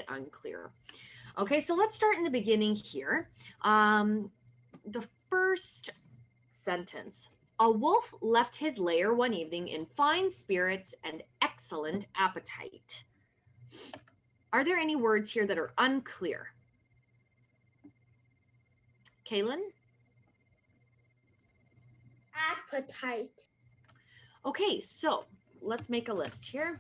unclear. Okay, so let's start in the beginning here. The first sentence. A wolf left his lair one evening in fine spirits and excellent appetite. Are there any words here that are unclear? Kaylin? Appetite. Okay, so let's make a list here.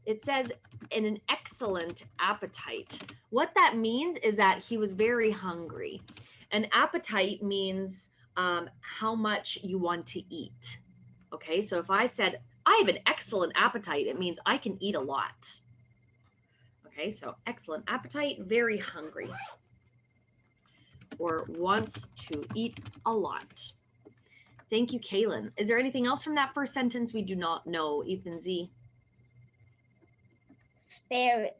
It says in an excellent appetite. What that means is that he was very hungry. An appetite means how much you want to eat. Okay, so if I said, I have an excellent appetite, it means I can eat a lot. Okay, so excellent appetite, very hungry, or wants to eat a lot. Thank you, Kaylin. Is there anything else from that first sentence we do not know, Ethan Z? Spirit.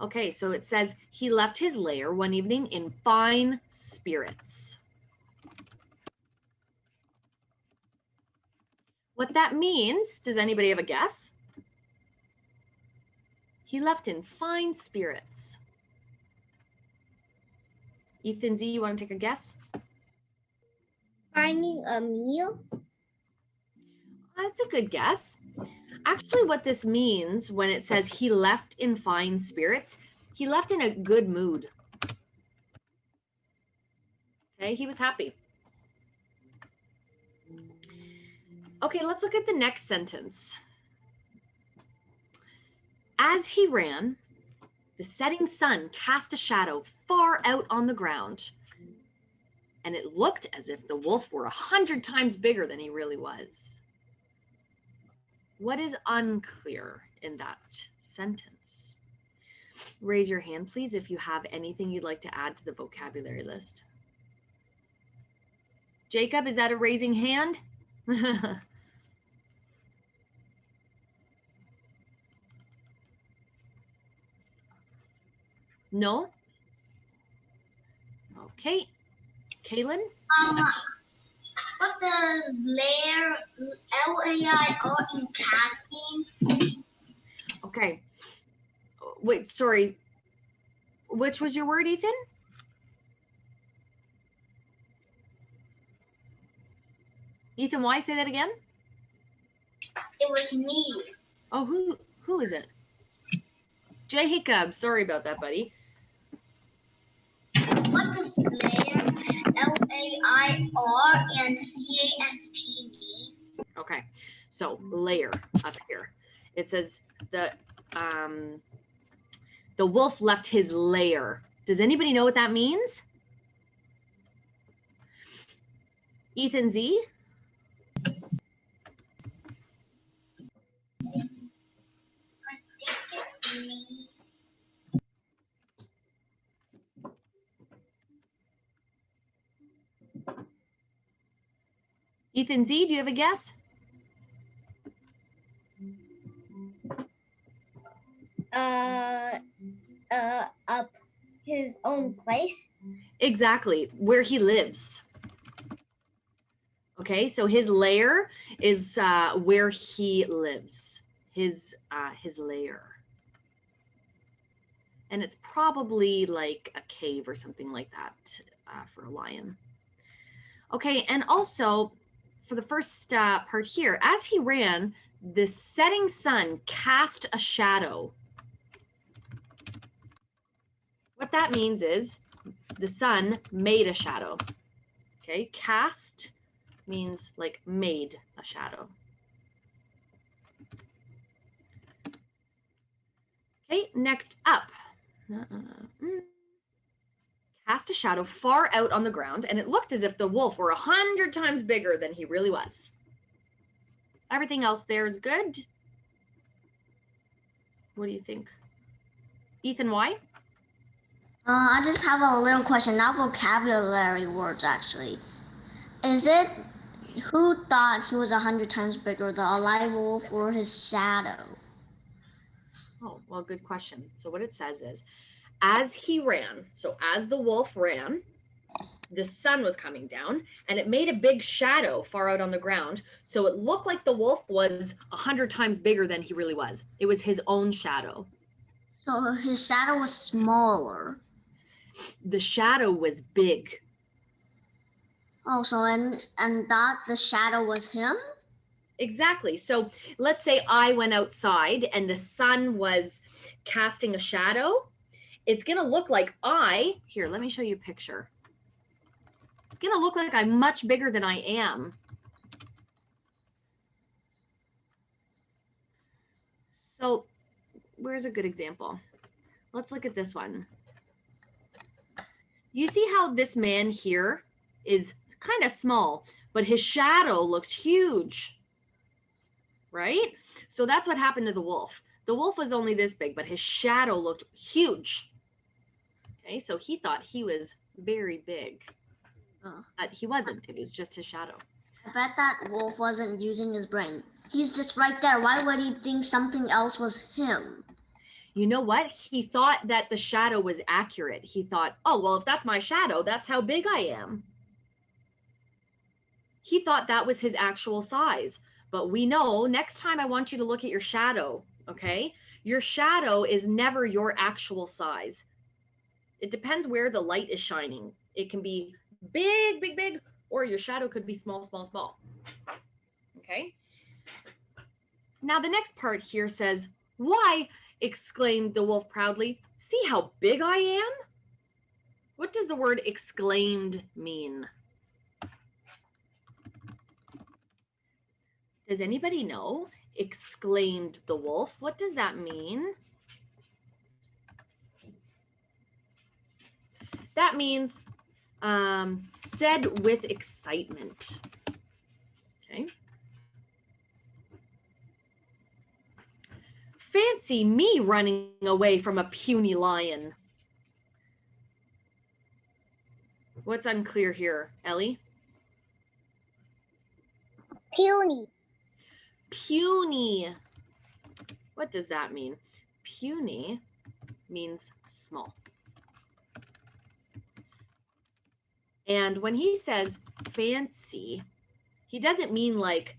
Okay, so it says he left his lair one evening in fine spirits. What that means, does anybody have a guess? He left in fine spirits. Ethan Z, you want to take a guess? Finding a meal. That's a good guess. Actually, what this means when it says he left in fine spirits, he left in a good mood. Okay, he was happy. Okay, let's look at the next sentence. As he ran, the setting sun cast a shadow far out on the ground, and it looked as if the wolf were 100 times bigger than he really was. What is unclear in that sentence? Raise your hand, please, if you have anything you'd like to add to the vocabulary list. Jacob, is that a raising hand? No? Okay. Kaylin? What does lair, L-A-I-R, in cast mean? Okay. Wait, sorry. Which was your word, Ethan? Ethan, why say that again? It was me. Oh, who is it? Jacob, sorry about that, buddy. What does lair, L-A-I-R, and C-A-S-T mean? Okay, so lair up here. It says the wolf left his lair. Does anybody know what that means? Ethan Z? Ethan Z, do you have a guess? Up his own place. Exactly, where he lives. Okay, so his lair is where he lives. His lair. And it's probably like a cave or something like that for a lion. Okay, and also for the first part here, as he ran, the setting sun cast a shadow. What that means is the sun made a shadow. Okay, cast means like made a shadow. Okay, next up. Cast a shadow far out on the ground, and it looked as if the wolf were 100 times bigger than he really was. Everything else there is good. What do you think? Ethan, why? I just have a little question, not vocabulary words actually. Is it who thought he was 100 times bigger, the alive wolf or his shadow? Oh, well, good question. So what it says is, as he ran, so as the wolf ran, the sun was coming down, and it made a big shadow far out on the ground. So it looked like the wolf was 100 times bigger than he really was. It was his own shadow. So his shadow was smaller. The shadow was big. Oh, so and that the shadow was him? Exactly. So let's say I went outside and the sun was casting a shadow. It's going to look like here, let me show you a picture. It's going to look like I'm much bigger than I am. So where's a good example? Let's look at this one. You see how this man here is kind of small, but his shadow looks huge, right? So that's what happened to the wolf. The wolf was only this big, but his shadow looked huge. Okay, so he thought he was very big. But he wasn't. It was just his shadow. I bet that wolf wasn't using his brain. He's just right there. Why would he think something else was him? You know what? He thought that the shadow was accurate. He thought, oh, well, if that's my shadow, that's how big I am. He thought that was his actual size. But we know next time I want you to look at your shadow, okay? Your shadow is never your actual size. It depends where the light is shining. It can be big, big, big, or your shadow could be small, small, small. Okay? Now the next part here says, why, exclaimed the wolf proudly, see how big I am? What does the word exclaimed mean? Does anybody know? Exclaimed the wolf. What does that mean? That means said with excitement. Okay. Fancy me running away from a puny lion. What's unclear here, Ellie? Puny. Puny. What does that mean? Puny means small. And when he says fancy, he doesn't mean like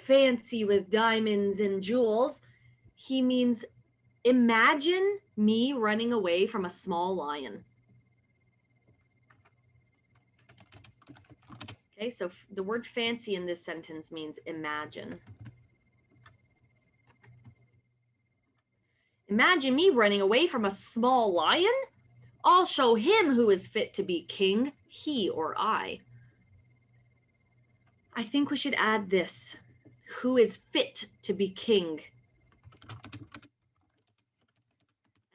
fancy with diamonds and jewels. He means imagine me running away from a small lion. Okay, so the word fancy in this sentence means imagine. Imagine me running away from a small lion? I'll show him who is fit to be king, he or I. I think we should add this. Who is fit to be king?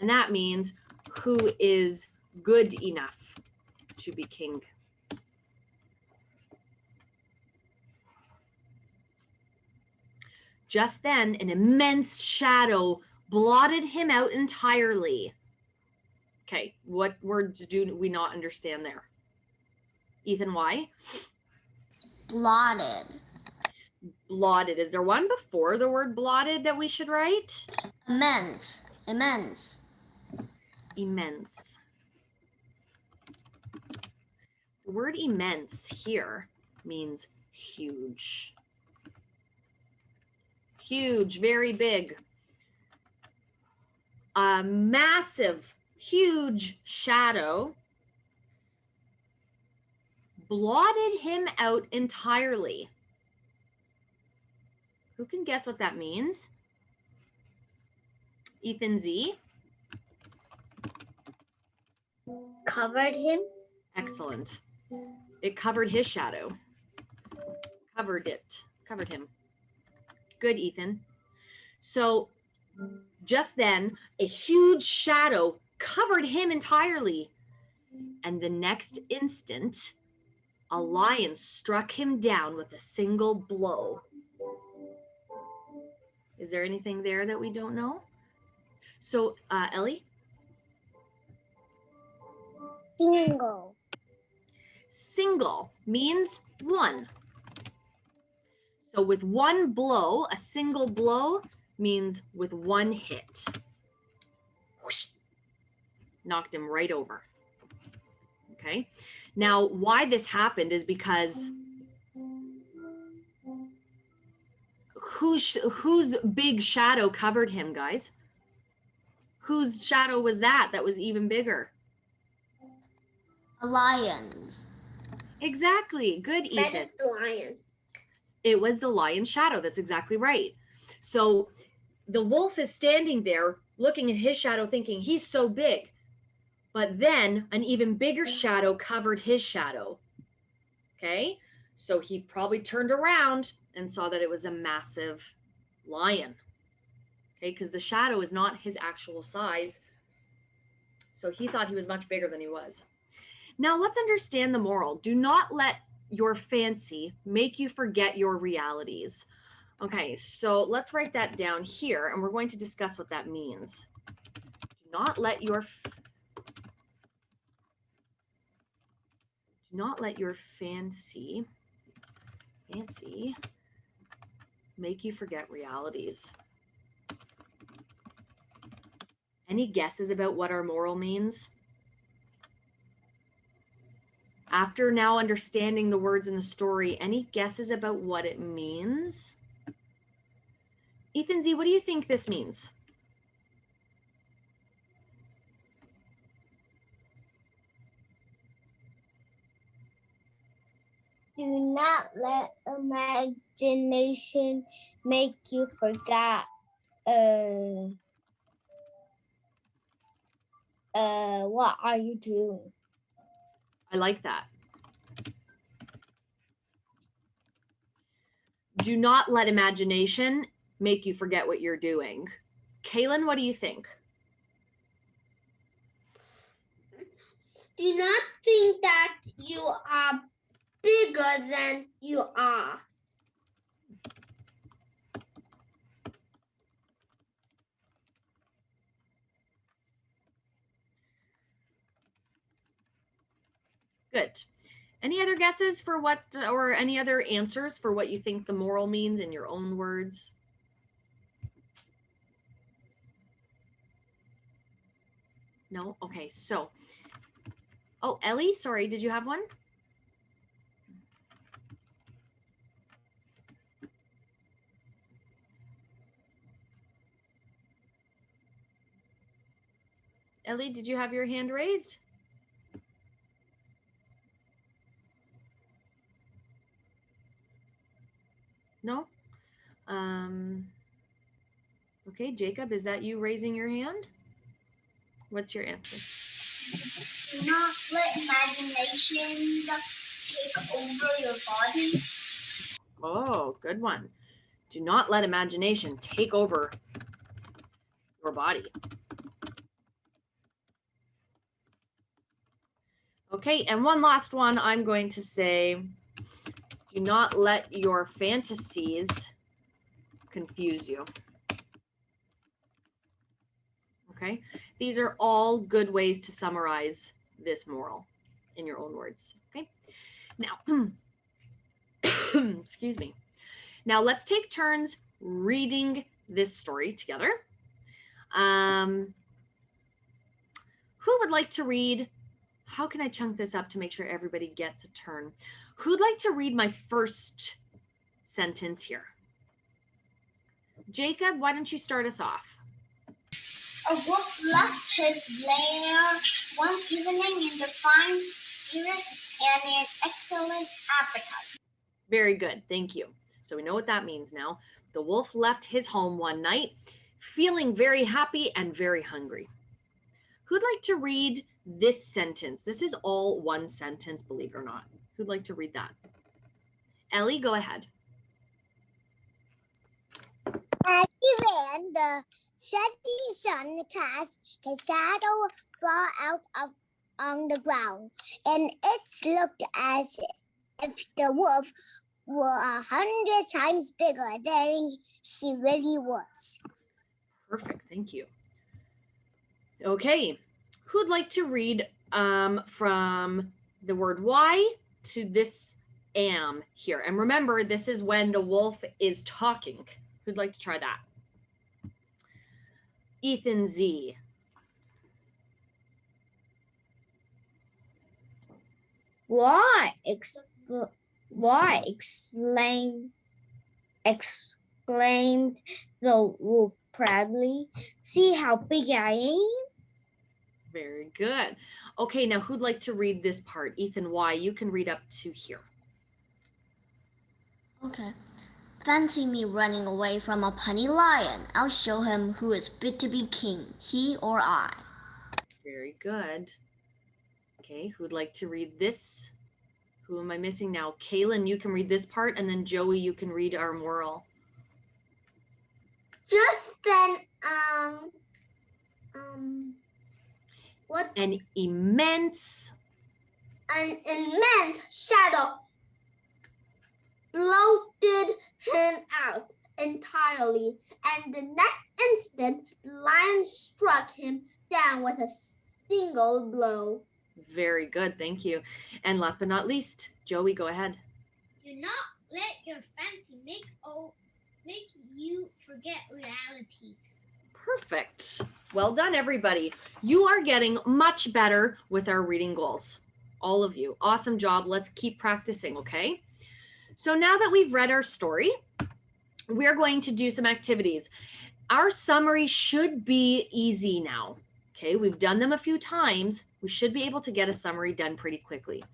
And that means who is good enough to be king. Just then, an immense shadow blotted him out entirely. Okay, what words do we not understand there? Ethan, why? Blotted. Blotted. Is there one before the word blotted that we should write? Immense. Immense. Immense. The word immense here means huge. Huge, very big. A massive, huge shadow blotted him out entirely. Who can guess what that means? Ethan Z? Covered him. Excellent. It covered his shadow. Covered him. Good, Ethan. So just then, a huge shadow covered him entirely. And the next instant, a lion struck him down with a single blow. Is there anything there that we don't know? So, Ellie? Single. Single means one. So with one blow, a single blow means with one hit. Whoosh, knocked him right over. Okay. Now, why this happened is because whose big shadow covered him, guys? Whose shadow was that was even bigger? A lion's. Exactly. Good, Ethan. That is the lion. It was the lion's shadow. That's exactly right. So the wolf is standing there looking at his shadow thinking he's so big. But then an even bigger shadow covered his shadow. Okay. So he probably turned around and saw that it was a massive lion. Okay. Because the shadow is not his actual size. So he thought he was much bigger than he was. Now let's understand the moral. Do not let your fancy make you forget your realities. Okay, so let's write that down here, and we're going to discuss what that means. Do not let your fancy make you forget realities. Any guesses about what our moral means? After now understanding the words in the story, any guesses about what it means? Ethan Z, what do you think this means? Do not let imagination make you forget what are you doing? I like that. Do not let imagination make you forget what you're doing. Kaylin, what do you think? Do not think that you are bigger than you are. Good. Any other guesses for what, or any other answers for what you think the moral means in your own words? No? Okay, so, oh, Ellie, sorry, did you have one? Ellie, did you have your hand raised? No? Okay, Jacob, is that you raising your hand? What's your answer? Do not let imagination take over your body. Oh, good one. Do not let imagination take over your body. Okay, and one last one, I'm going to say, do not let your fantasies confuse you. Okay, these are all good ways to summarize this moral in your own words. Okay, now, excuse me. Now let's take turns reading this story together. Who would like to read? How can I chunk this up to make sure everybody gets a turn? Who'd like to read my first sentence here? Jacob, why don't you start us off? A wolf left his lair one evening in the fine spirits and an excellent appetite. Very good, thank you. So we know what that means now. The wolf left his home one night, feeling very happy and very hungry. Who'd like to read this sentence? This is all one sentence, believe it or not. Who'd like to read that? Ellie, go ahead. As he ran, the setting sun cast his shadow far out on the ground, and it looked as if the wolf were 100 times bigger than she really was. Perfect, thank you. Okay, who'd like to read from the word why to this am here? And remember, this is when the wolf is talking. Who'd like to try that? Ethan Z. Why? Why? Exclaimed the wolf proudly. See how big I am? Very good. Okay, now who'd like to read this part? Ethan, why? You can read up to here. Okay. Fancy me running away from a puny lion. I'll show him who is fit to be king, he or I. Very good. Okay, who'd like to read this? Who am I missing now? Kaylin, you can read this part, and then Joey, you can read our moral. Just then, what? An immense shadow blotted him out entirely, and the next instant, the lion struck him down with a single blow. Very good, thank you. And last but not least, Joey, go ahead. Do not let your fancy make you forget realities. Perfect. Well done, everybody. You are getting much better with our reading goals. All of you. Awesome job. Let's keep practicing, okay? So now that we've read our story, we're going to do some activities. Our summary should be easy now. Okay, we've done them a few times. We should be able to get a summary done pretty quickly.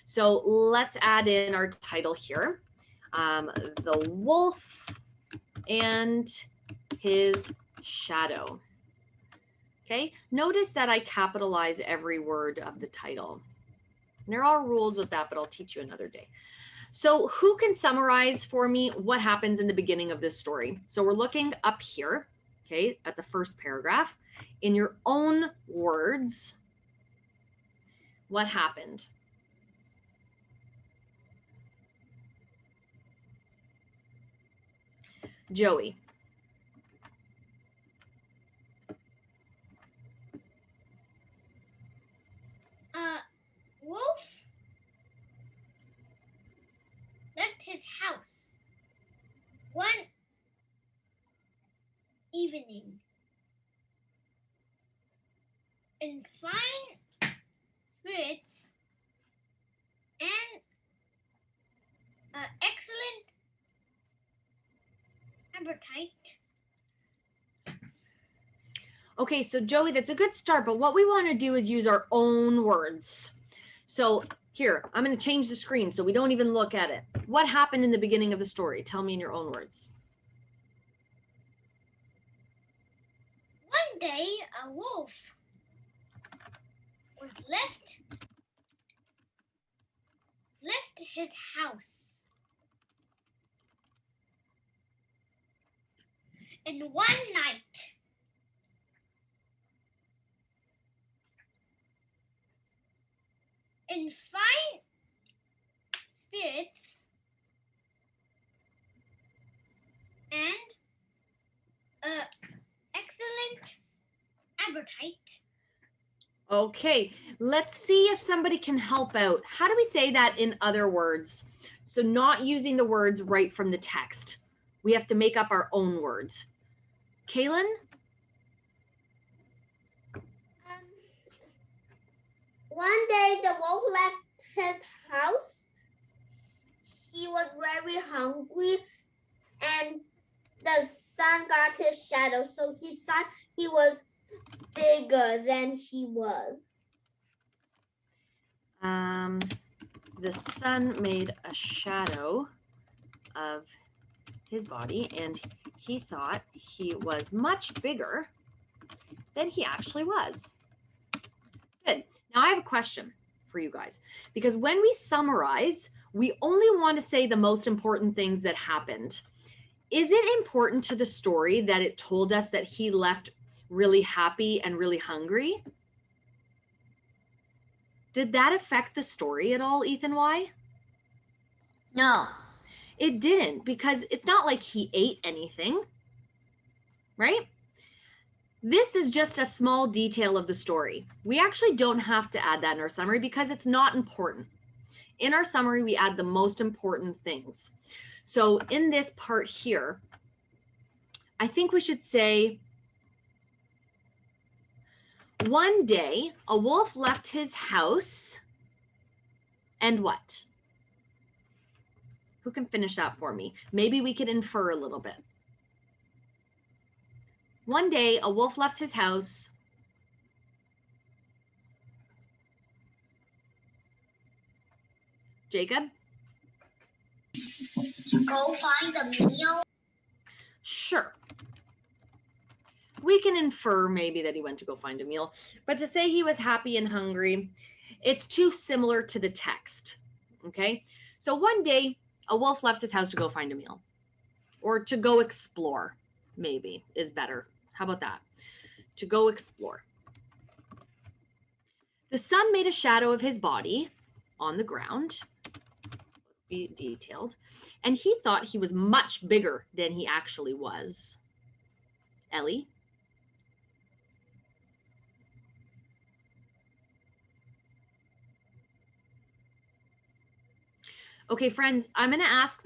So let's add in our title here. The Wolf and His Shadow. Okay, notice that I capitalize every word of the title. And there are rules with that, but I'll teach you another day. So who can summarize for me what happens in the beginning of this story? So we're looking up here, okay, at the first paragraph. In your own words, what happened? Joey. Wolf left his house one evening in fine spirits and excellent appetite. Okay, so Joey, that's a good start, but what we want to do is use our own words. So here, I'm going to change the screen so we don't even look at it. What happened in the beginning of the story? Tell me in your own words. One day, a wolf was left his house. And one night, in fine spirits and excellent appetite. Okay, let's see if somebody can help out. How do we say that in other words? So not using the words right from the text. We have to make up our own words. Kaylin? One day the wolf left his house. He was very hungry and the sun got his shadow, so he thought he was bigger than he was. The sun made a shadow of his body and he thought he was much bigger than he actually was. Good. Now I have a question for you guys, because when we summarize, we only want to say the most important things that happened. Is it important to the story that it told us that he left really happy and really hungry? Did that affect the story at all, Ethan? Why? No. It didn't, because it's not like he ate anything, right? This is just a small detail of the story. We actually don't have to add that in our summary because it's not important. In our summary, we add the most important things. So in this part here, I think we should say, one day, a wolf left his house And what? Who can finish that for me? Maybe we could infer a little bit. One day, a wolf left his house. Jacob? To go find a meal. Sure. We can infer maybe that he went to go find a meal, but to say he was happy and hungry, it's too similar to the text, okay? So one day, a wolf left his house to go find a meal, or to go explore, maybe, is better. How about that? To go explore. The sun made a shadow of his body on the ground. Let's be detailed. And he thought he was much bigger than he actually was. Ellie? Okay, friends, I'm going to ask that